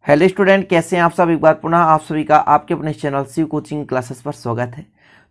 Hello student, कैसे हैं आप सब। एक बार पुनः आप सभी का आपके अपने चैनल शिव कोचिंग क्लासेस पर स्वागत है।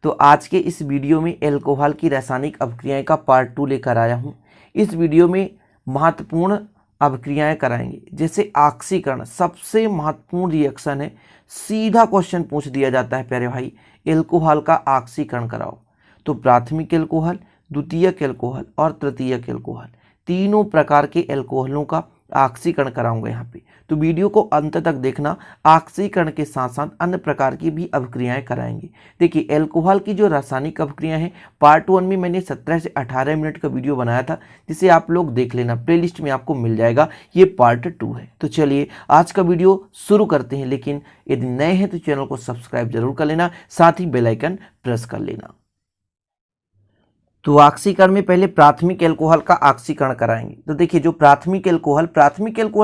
तो आज के इस वीडियो में एल्कोहल की रासायनिक अभिक्रियाएं का पार्ट 2 लेकर आया हूं। इस वीडियो में महत्वपूर्ण अभिक्रियाएं कराएंगे, जैसे ऑक्सीकरण सबसे महत्वपूर्ण रिएक्शन है। सीधा क्वेश्चन पूछ दिया जाता है प्यारे भाई, एल्कोहल का ऑक्सीकरण कराओ। तो प्राथमिक एल्कोहल, द्वितीयक एल्कोहल और तृतीयक एल्कोहल, तीनों प्रकार के एल्कोहलों का ऑक्सीकरण कराऊंगा यहाँ पे। तो वीडियो को अंत तक देखना। ऑक्सीकरण के साथ साथ अन्य प्रकार की भी अभिक्रियाएं कराएंगे। देखिए, एल्कोहल की जो रासायनिक अभिक्रियाएं हैं, पार्ट 1 में मैंने 17 से 18 मिनट का वीडियो बनाया था, जिसे आप लोग देख लेना, प्लेलिस्ट में आपको मिल जाएगा। ये पार्ट 2 है। तो चलिए आज का वीडियो शुरू करते हैं। लेकिन यदि नए हैं तो चैनल को सब्सक्राइब जरूर कर लेना, साथ ही बेल आइकन प्रेस कर लेना। तो ऑक्सीकरण में पहले प्राथमिक एल्कोहल का ऑक्सीकरण कराएंगे। तो देखिए, जो प्राथमिक एल्कोहल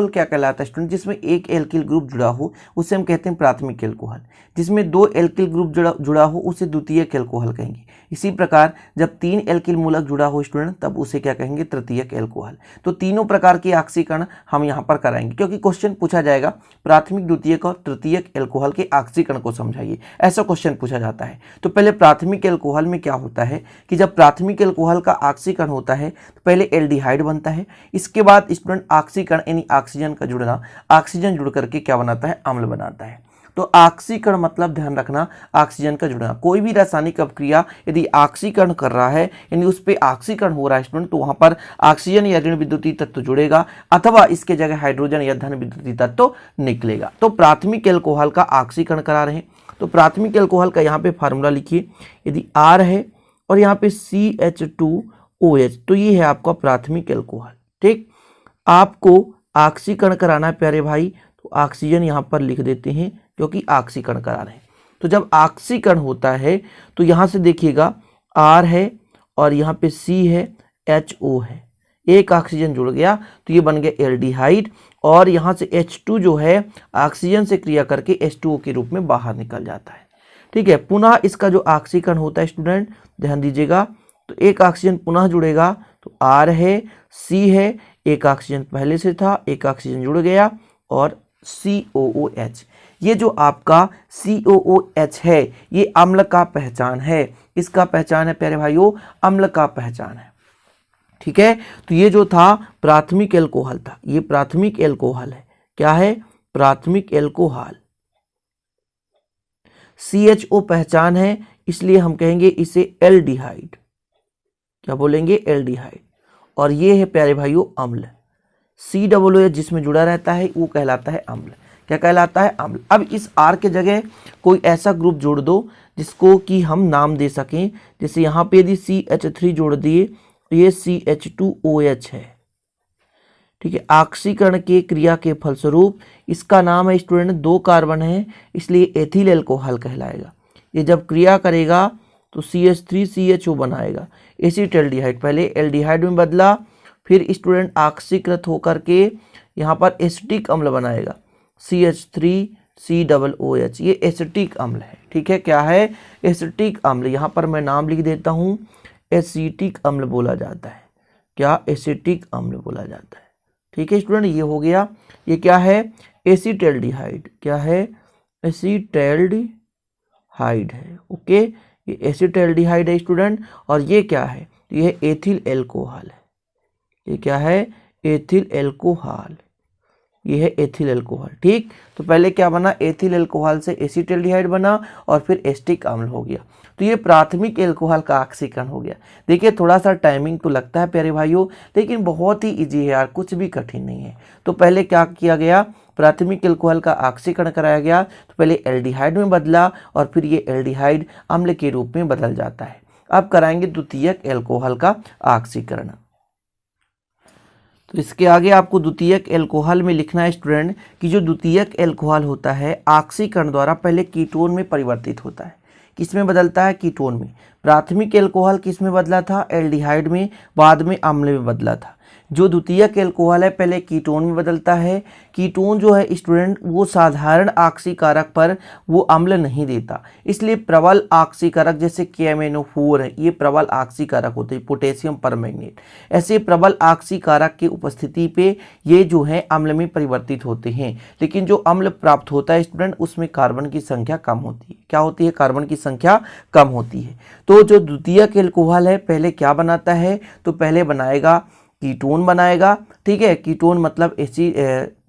क्या कहलाता है स्टूडेंट, जिसमें एक एल्किल ग्रुप जुड़ा हो उसे हम कहते हैं प्राथमिक एल्कोहल। जिसमें दो एल्किल ग्रुप जुड़ा हो उसे द्वितीयक एल्कोहल कहेंगे। इसी प्रकार जब 3 एल्किल मूलक जुड़ा हो स्टूडेंट, तब उसे क्या कहेंगे, तृतीयक एल्कोहल। तो तीनों प्रकार के ऑक्सीकरण हम यहाँ पर कराएंगे, क्योंकि क्वेश्चन पूछा जाएगा प्राथमिक, द्वितीयक और तृतीयक एल्कोहल के ऑक्सीकरण को समझाइए, ऐसा क्वेश्चन पूछा जाता है। तो पहले प्राथमिक एल्कोहल में क्या होता है कि जब प्राथमिक एल्कोहल का ऑक्सीकरण होता है तो पहले एल्डिहाइड बनता है। इसके बाद स्टूडेंट ऑक्सीकरण यानी ऑक्सीजन का जुड़ना, ऑक्सीजन जुड़ करके क्या बनाता है, अम्ल बनाता है। तो ऑक्सीकरण मतलब ध्यान रखना, ऑक्सीजन का जुड़ना। कोई भी रासायनिक अभिक्रिया यदि ऑक्सीकरण कर रहा है यानी उस पर ऑक्सीकरण हो रहा है स्टूडेंट, तो वहां पर ऑक्सीजन या ऋण विद्युतीय तत्व जुड़ेगा अथवा इसके जगह हाइड्रोजन या धन विद्युतीय तत्व निकलेगा। तो प्राथमिक एल्कोहल का ऑक्सीकरण करा रहे हैं। तो प्राथमिक एल्कोहल का यहाँ पे फार्मूला लिखिए। यदि R है और यहाँ पे CH2OH, तो ये है आपका प्राथमिक एल्कोहल। ठीक, आपको ऑक्सीकरण कराना है प्यारे भाई, तो ऑक्सीजन यहाँ पर लिख देते हैं क्योंकि ऑक्सीकरण करा रहे हैं। तो जब ऑक्सीकरण होता है तो यहाँ से देखिएगा R है और यहाँ पे C है, HO है, एक ऑक्सीजन जुड़ गया तो ये बन गया एल्डिहाइड। और यहाँ से H2 जो है ऑक्सीजन से क्रिया करके H2O के रूप में बाहर निकल जाता है। ठीक है, पुनः इसका जो ऑक्सीकरण होता है स्टूडेंट, ध्यान दीजिएगा, तो एक ऑक्सीजन पुनः जुड़ेगा तो R है, C है, एक ऑक्सीजन पहले से था, एक ऑक्सीजन जुड़ गया और COOH। ये जो आपका COOH है ये अम्ल का पहचान है। इसका पहचान है प्यारे भाइयों, अम्ल का पहचान है। ठीक है, तो ये जो था प्राथमिक एल्कोहल था, ये प्राथमिक एल्कोहल है। क्या है, प्राथमिक एल्कोहल। CHO पहचान है, इसलिए हम कहेंगे इसे एल्डिहाइड। क्या बोलेंगे, एल्डिहाइड। और ये है प्यारे भाइयों अम्ल। COOH जिसमें जुड़ा रहता है वो कहलाता है अम्ल। क्या कहलाता है, अम्ल। अब इस R के जगह कोई ऐसा ग्रुप जोड़ दो जिसको कि हम नाम दे सकें। जैसे यहाँ पे यदि CH3 जोड़ दिए तो ये CH2OH है। ठीक है, ऑक्सीकरण के क्रिया के फलस्वरूप इसका नाम है स्टूडेंट, 2 कार्बन है इसलिए एथिल एल्कोहल कहलाएगा। ये जब क्रिया करेगा तो CH3CHO बनाएगा, एसिटाल्डिहाइड। पहले एल्डिहाइड में बदला, फिर स्टूडेंट ऑक्सीकृत होकर के यहाँ पर एसिटिक अम्ल बनाएगा, CH3COOH। ये एसिटिक अम्ल है। ठीक है, क्या है, एसिटिक अम्ल। यहाँ पर मैं नाम लिख देता हूँ, एसिटिक अम्ल बोला जाता है। क्या, एसिटिक अम्ल बोला जाता है। ठीक है स्टूडेंट, ये हो गया। ये क्या है, एसिटाल्डिहाइड। क्या है, एसिटाल्डिहाइड है। ओके, ये एसिटाल्डिहाइड है स्टूडेंट। और ये क्या है, ये एथिल एल्कोहल है। ये क्या है, एथिल एल्कोहल। ये है एथिल एल्कोहल। ठीक, तो पहले क्या बना, एथिल एल्कोहल से एसिटाल्डिहाइड बना और फिर एसिटिक अम्ल हो गया। तो ये प्राथमिक एल्कोहल का ऑक्सीकरण हो गया। देखिए, थोड़ा सा टाइमिंग तो लगता है प्यारे भाइयों, लेकिन बहुत ही इजी है यार, कुछ भी कठिन नहीं है। तो पहले क्या किया गया, प्राथमिक एल्कोहल का ऑक्सीकरण कराया गया। तो पहले एल्डिहाइड में बदला और फिर ये एल्डिहाइड अम्ल के रूप में बदल जाता है। अब कराएंगे द्वितीयक एल्कोहल का ऑक्सीकरण। तो इसके आगे आपको द्वितीयक एल्कोहल में लिखना है स्टूडेंट कि जो द्वितीयक एल्कोहल होता है ऑक्सीकरण द्वारा पहले कीटोन में परिवर्तित होता है। किस में बदलता है, कीटोन में। प्राथमिक एल्कोहल किस में बदला था, एल्डिहाइड में, बाद में अम्ल में बदला था। जो द्वितीयक एल्कोहल है पहले कीटोन में बदलता है। कीटोन जो है स्टूडेंट वो साधारण ऑक्सीकारक पर वो अम्ल नहीं देता, इसलिए प्रबल ऑक्सीकारक जैसे KMnO4 है ये प्रबल ऑक्सीकारक होते हैं, पोटेशियम परमैंगनेट। ऐसे प्रबल ऑक्सीकारक की उपस्थिति पे ये जो है अम्ल में परिवर्तित होते हैं। लेकिन जो अम्ल प्राप्त होता है स्टूडेंट उसमें कार्बन की संख्या कम होती है। क्या होती है? कार्बन की संख्या कम होती है। तो जो द्वितीयक एल्कोहल है पहले क्या बनाता है? तो पहले बनाएगा कीटोन बनाएगा, ठीक है। कीटोन मतलब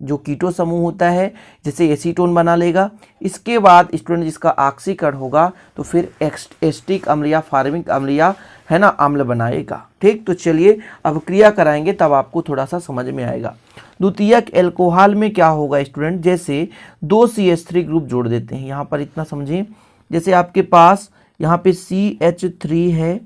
जो कीटो समूह होता है जैसे एसीटोन बना लेगा। इसके बाद स्टूडेंट जिसका ऑक्सीकरण होगा तो फिर एस्टिक अम्ल या फार्मिक अम्ल या है ना अम्ल बनाएगा, ठीक। तो चलिए अब क्रिया कराएंगे तब आपको थोड़ा सा समझ में आएगा। द्वितीयक एल्कोहल में क्या होगा स्टूडेंट, जैसे 2 CH3 ग्रुप जोड़ देते हैं। यहाँ पर इतना समझें, जैसे आपके पास यहाँ पे CH3 है,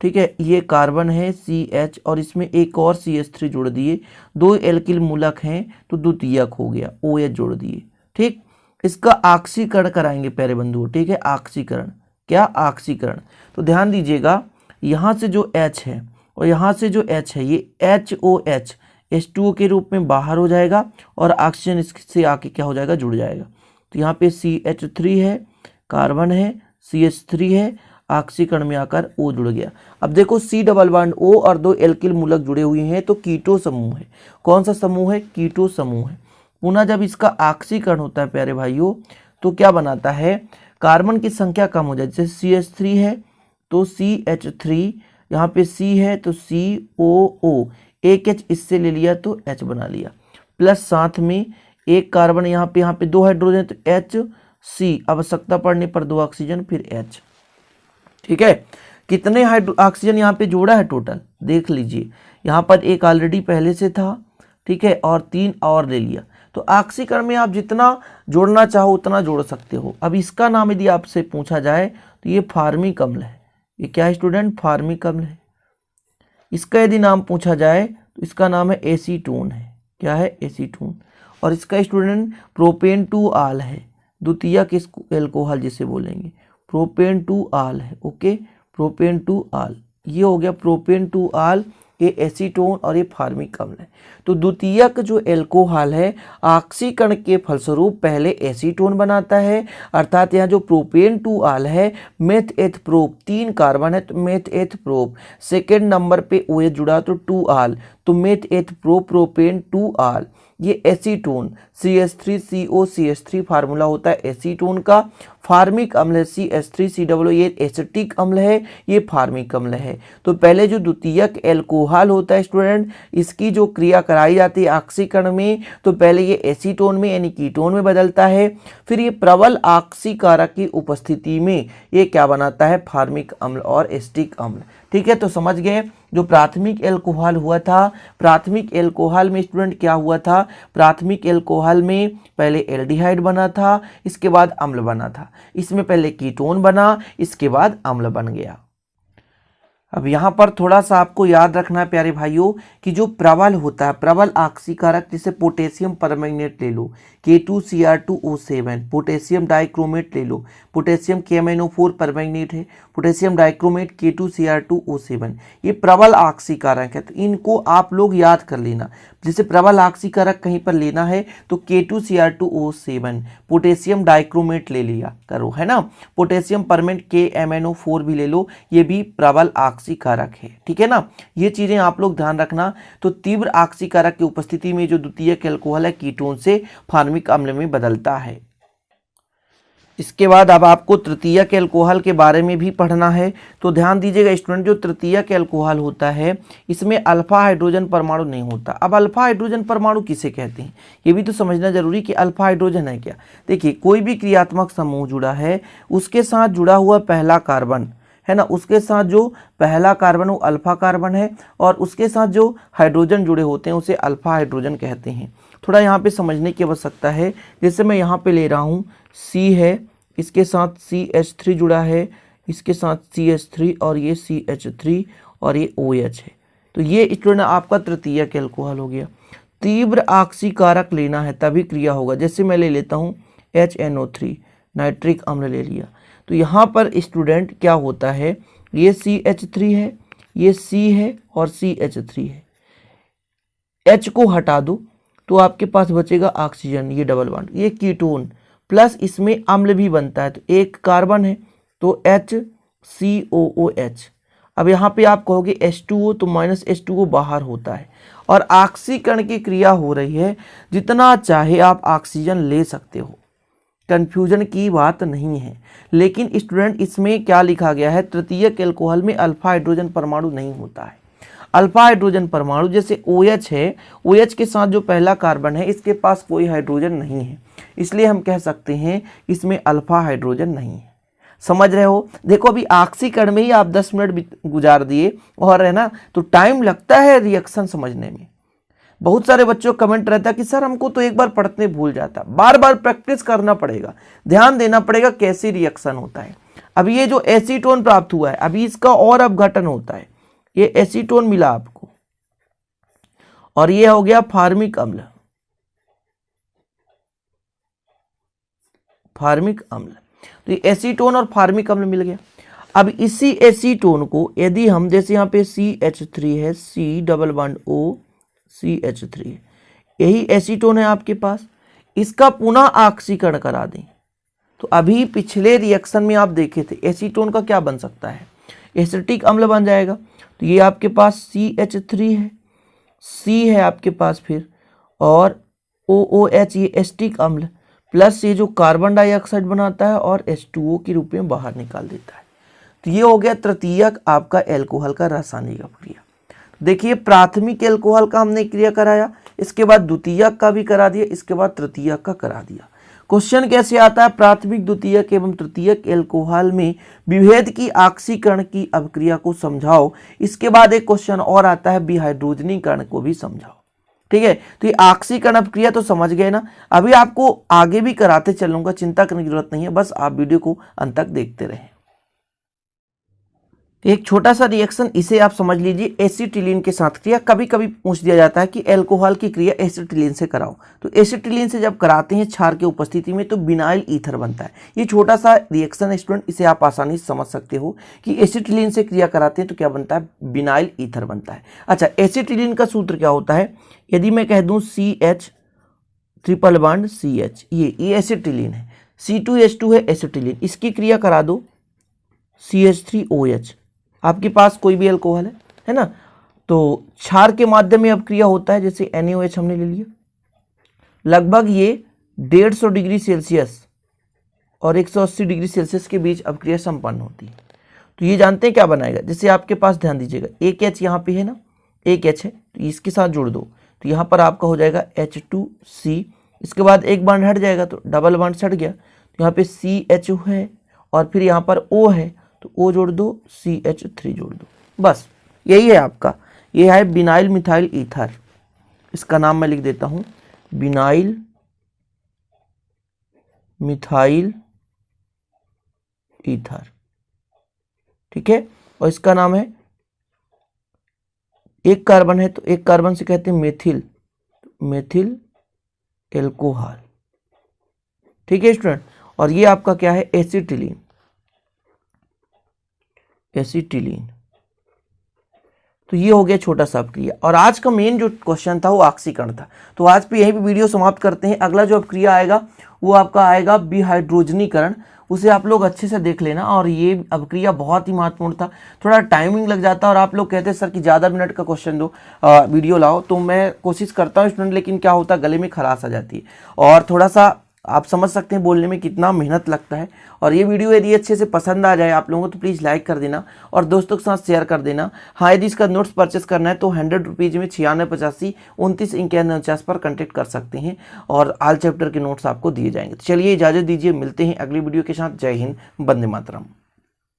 ठीक है, ये कार्बन है CH और इसमें एक और CH3 जोड़ दिए, 2 एल्किल मूलक हैं तो द्वितीयक हो गया, OH जोड़ दिए, ठीक। इसका ऑक्सीकरण कराएंगे प्यारे बंधुओं, ठीक है। ऑक्सीकरण, क्या? ऑक्सीकरण। तो ध्यान दीजिएगा यहाँ से जो H है और यहाँ से जो H है ये HOH H2O के रूप में बाहर हो जाएगा और ऑक्सीजन इससे आके क्या हो जाएगा? जुड़ जाएगा। तो यहाँ पे CH3 है, कार्बन है, CH3 है, ऑक्सीकरण में आकर O जुड़ गया। अब देखो C डबल बॉन्ड O और 2 एल्किल मूलक जुड़े हुए हैं तो कीटो समूह है। कौन सा समूह है? कीटो समूह है। पुनः जब इसका ऑक्सीकरण होता है प्यारे भाइयों तो क्या बनाता है? कार्बन की संख्या कम हो जाए। जैसे CH3 है तो CH3, यहाँ पे C है तो COO, एक H इससे ले लिया तो H बना लिया, प्लस साथ में एक कार्बन यहाँ पे 2 हाइड्रोजन तो HC, आवश्यकता पड़ने पर 2 ऑक्सीजन फिर H, ठीक है। कितने ऑक्सीजन यहाँ पे जोड़ा है टोटल देख लीजिए। यहाँ पर एक ऑलरेडी पहले से था, ठीक है, और 3 और ले लिया। तो ऑक्सीकरण में आप जितना जोड़ना चाहो उतना जोड़ सकते हो। अब इसका नाम यदि आपसे पूछा जाए तो ये फार्मिक अम्ल है। ये क्या है स्टूडेंट? फार्मिक अम्ल है। इसका यदि नाम पूछा जाए तो इसका नाम है एसीटोन है। क्या है? एसीटोन। और इसका स्टूडेंट प्रोपेन 2 आल है, द्वितीयक एल्कोहल जिसे बोलेंगे, प्रोपेन 2 आल है, ओके, प्रोपेन 2 आल। ये हो गया प्रोपेन 2 आल, ये एसीटोन और ये फार्मिक अम्ल है। तो द्वितीयक जो एल्कोहल है ऑक्सीकरण के फलस्वरूप पहले एसीटोन बनाता है, अर्थात यहाँ जो प्रोपेन 2 आल है मेथ एथ प्रोप, 3 कार्बन है तो मेथ एथ प्रोप, सेकेंड नंबर पे OH जुड़ा तो 2 आल तो मेथ एथ प्रोप प्रोपेन 2 आल। ये एसीटोन CH3CO CH3 फार्मूला होता है एसीटोन का। फार्मिक अम्ल है CH3COO, ये एसिटिक अम्ल है, ये फार्मिक अम्ल है। तो पहले जो द्वितीयक एल्कोहल होता है स्टूडेंट इसकी जो क्रिया कराई जाती है ऑक्सीकरण में तो पहले ये एसीटोन में यानी कीटोन में बदलता है, फिर ये प्रबल ऑक्सीकारक की उपस्थिति में ये क्या बनाता है? फार्मिक अम्ल और एसिटिक अम्ल, ठीक है। तो समझ गए जो प्राथमिक एल्कोहल हुआ था, प्राथमिक एल्कोहल में स्टूडेंट क्या हुआ था? प्राथमिक एल्कोहल में पहले एल्डिहाइड बना था, इसके बाद अम्ल बना था। इसमें पहले कीटोन बना, इसके बाद अम्ल बन गया। अब यहाँ पर थोड़ा सा आपको याद रखना है प्यारे भाइयों कि जो प्रबल होता है, प्रबल ऑक्सीकारक, जैसे पोटेशियम परमैंगनेट ले लो K2Cr2O7, पोटेशियम डाइक्रोमेट ले लो, पोटेशियम KMnO4 परमैंगनेट है, पोटेशियम डाइक्रोमेट K2Cr2O7, ये प्रबल ऑक्सीकारक है। तो इनको आप लोग याद कर लेना। जैसे प्रबल ऑक्सीकारक कहीं पर लेना है तो K2Cr2O7 पोटेशियम डाइक्रोमेट ले लिया करो, है ना। पोटेशियम परमैंगनेट KMnO4 भी ले लो, ये भी प्रबल ऑक्सीकारक है, ठीक है ना। ये चीजें आप लोग ध्यान रखना। तो तीव्र ऑक्सीकारक की उपस्थिति में जो द्वितीयक एल्कोहल है कीटोन से फार्मिक अम्ल में बदलता है। इसके बाद अब आपको तृतीयक एल्कोहल के बारे में भी पढ़ना है। तो ध्यान दीजिएगा स्टूडेंट, जो तृतीयक एल्कोहल होता है इसमें अल्फा हाइड्रोजन परमाणु नहीं होता। अब अल्फा हाइड्रोजन परमाणु किसे कहते हैं ये भी तो समझना जरूरी कि अल्फा हाइड्रोजन है क्या। देखिए कोई भी क्रियात्मक समूह जुड़ा है उसके साथ जुड़ा हुआ पहला कार्बन है ना, उसके साथ जो पहला कार्बन वो अल्फा कार्बन है और उसके साथ जो हाइड्रोजन जुड़े होते हैं उसे अल्फा हाइड्रोजन कहते हैं। थोड़ा यहाँ पे समझने की आवश्यकता है। जैसे मैं यहाँ पे ले रहा हूँ C है, इसके साथ CH3 जुड़ा है, इसके साथ CH3 और ये CH3 और ये OH है। तो ये स्टूडेंट आपका तृतीयक एल्कोहल हो गया। तीव्र ऑक्सीकारक लेना है तभी क्रिया होगा। जैसे मैं ले लेता हूँ HNO3, नाइट्रिक अम्ल ले लिया। तो यहाँ पर स्टूडेंट क्या होता है, ये CH3 है, ये C है और CH3 है। H को हटा दो तो आपके पास बचेगा ऑक्सीजन, ये डबल बॉन्ड, ये कीटोन, प्लस इसमें अम्ल भी बनता है, तो एक कार्बन है तो HCOOH। अब यहाँ पे आप कहोगे H2O, तो माइनस H2O बाहर होता है और ऑक्सीकरण की क्रिया हो रही है, जितना चाहे आप ऑक्सीजन ले सकते हो, कंफ्यूजन की बात नहीं है। लेकिन स्टूडेंट इसमें क्या लिखा गया है, तृतीयक एल्कोहल में अल्फा हाइड्रोजन परमाणु नहीं होता है। अल्फा हाइड्रोजन परमाणु जैसे OH है, OH के साथ जो पहला कार्बन है इसके पास कोई हाइड्रोजन नहीं है, इसलिए हम कह सकते हैं इसमें अल्फा हाइड्रोजन नहीं है। समझ रहे हो? देखो अभी ऑक्सीकरण में ही आप 10 मिनट गुजार दिए और है ना, तो टाइम लगता है रिएक्शन समझने में। बहुत सारे बच्चों का कमेंट रहता है कि सर हमको तो एक बार पढ़ते भूल जाता, बार बार प्रैक्टिस करना पड़ेगा, ध्यान देना पड़ेगा कैसे रिएक्शन होता है। अब ये जो एसीटोन प्राप्त हुआ है, अभी इसका और अपघटन होता है, ये एसीटोन मिला आपको और ये हो गया फार्मिक अम्ल, फार्मिक अम्ल, तो ये एसीटोन और फार्मिक अम्ल मिल गया। अब इसी एसीटोन को यदि हम, जैसे यहाँ पे CH3 है, C double bond O CH3, यही एसीटोन है आपके पास, इसका पुनः ऑक्सीकरण करा दें, तो अभी पिछले रिएक्शन में आप देखे थे एसीटोन का क्या बन सकता है, एसिटिक अम्ल बन जाएगा। तो ये आपके पास CH3 है, C है आपके पास फिर, और OOH ये एसिटिक अम्ल, प्लस ये जो कार्बन डाइऑक्साइड बनाता है और H2O के रूप में बाहर निकाल देता है। तो ये हो गया तृतीयक आपका एल्कोहल का रासायनिक अपक्रिया। देखिए प्राथमिक एल्कोहल का हमने क्रिया कराया, इसके बाद द्वितीयक का भी करा दिया, इसके बाद तृतीयक का करा दिया। क्वेश्चन कैसे आता है, प्राथमिक द्वितीयक एवं तृतीयक एल्कोहल में विभेद की ऑक्सीकरण की अपक्रिया को समझाओ। इसके बाद एक क्वेश्चन और आता है विहाइड्रोजनीकरण को भी समझाओ। ठीक है, तो ये ऑक्सीकरण अपक्रिया तो समझ गए ना, अभी आपको आगे भी कराते चलूंगा, चिंता करने की जरूरत नहीं है, बस आप वीडियो को अंत तक देखते रहें। एक छोटा सा रिएक्शन इसे आप समझ लीजिए, एसिटिलीन के साथ क्रिया। कभी कभी पूछ दिया जाता है कि एल्कोहल की क्रिया एसिटिलीन से कराओ, तो एसिटिलीन से जब कराते हैं क्षार के उपस्थिति में तो बिनाइल ईथर बनता है। ये छोटा सा रिएक्शन है स्टूडेंट, इसे आप आसानी से समझ सकते हो कि एसिटिलीन से क्रिया कराते हैं तो क्या बनता है, बिनाइल ईथर बनता है। अच्छा, एसिटिलीन का सूत्र क्या होता है, यदि मैं कह दूं CH ट्रिपल बॉन्ड CH, ये एसिटिलीन है, C2H2 है एसिटिलीन, इसकी क्रिया करा दो CH3OH, आपके पास कोई भी अल्कोहल है ना, तो क्षार के माध्यम में अपक्रिया होता है, जैसे NaOH हमने ले लिया, लगभग ये 150 डिग्री सेल्सियस और 180 डिग्री सेल्सियस के बीच अपक्रिया संपन्न होती है। तो ये जानते हैं क्या बनाएगा, जैसे आपके पास ध्यान दीजिएगा एक H यहाँ पे है ना, एक H है तो इसके साथ जोड़ दो, तो यहाँ पर आपका हो जाएगा H2C, इसके बाद एक बॉन्ड हट जाएगा तो डबल बॉन्ड हट गया, तो यहाँ पे CH है और फिर यहाँ पर O है तो O जोड़ दो, CH3 जोड़ दो, बस यही है आपका। ये है बिनाइल मिथाइल ईथर, इसका नाम मैं लिख देता हूँ बिनाइल मिथाइल ईथर, ठीक है। और इसका नाम है, एक कार्बन है तो एक कार्बन से कहते हैं मेथिल, मेथिल एल्कोहल, ठीक है स्टूडेंट। और ये आपका क्या है, एसिटिलीन, एसिटिलीन। तो ये हो गया छोटा सा अपक्रिया। और आज का मेन जो क्वेश्चन था वो ऑक्सीकरण था, तो आज पे यहीं पे वीडियो समाप्त करते हैं। अगला जो अपक्रिया आएगा वो आपका आएगा विहाइड्रोजनीकरण, उसे आप लोग अच्छे से देख लेना। और ये अपक्रिया बहुत ही महत्वपूर्ण था, थोड़ा टाइमिंग लग जाता है और आप लोग कहते हैं सर कि ज़्यादा मिनट का क्वेश्चन दो, वीडियो लाओ, तो मैं कोशिश करता हूँ स्टूडेंट, लेकिन क्या होता है गले में खराश आ जाती है और थोड़ा सा आप समझ सकते हैं बोलने में कितना मेहनत लगता है। और ये वीडियो यदि अच्छे से पसंद आ जाए आप लोगों को तो प्लीज़ लाइक कर देना और दोस्तों के साथ शेयर कर देना। हाँ, यदि इसका नोट्स परचेस करना है तो 100 रुपीज़ में 9685 29 पर कॉन्टेक्ट कर सकते हैं और ऑल चैप्टर के नोट्स आपको दिए जाएंगे। तो चलिए इजाज़त दीजिए, मिलते हैं अगली वीडियो के साथ। जय हिंद, वंदे मातरम।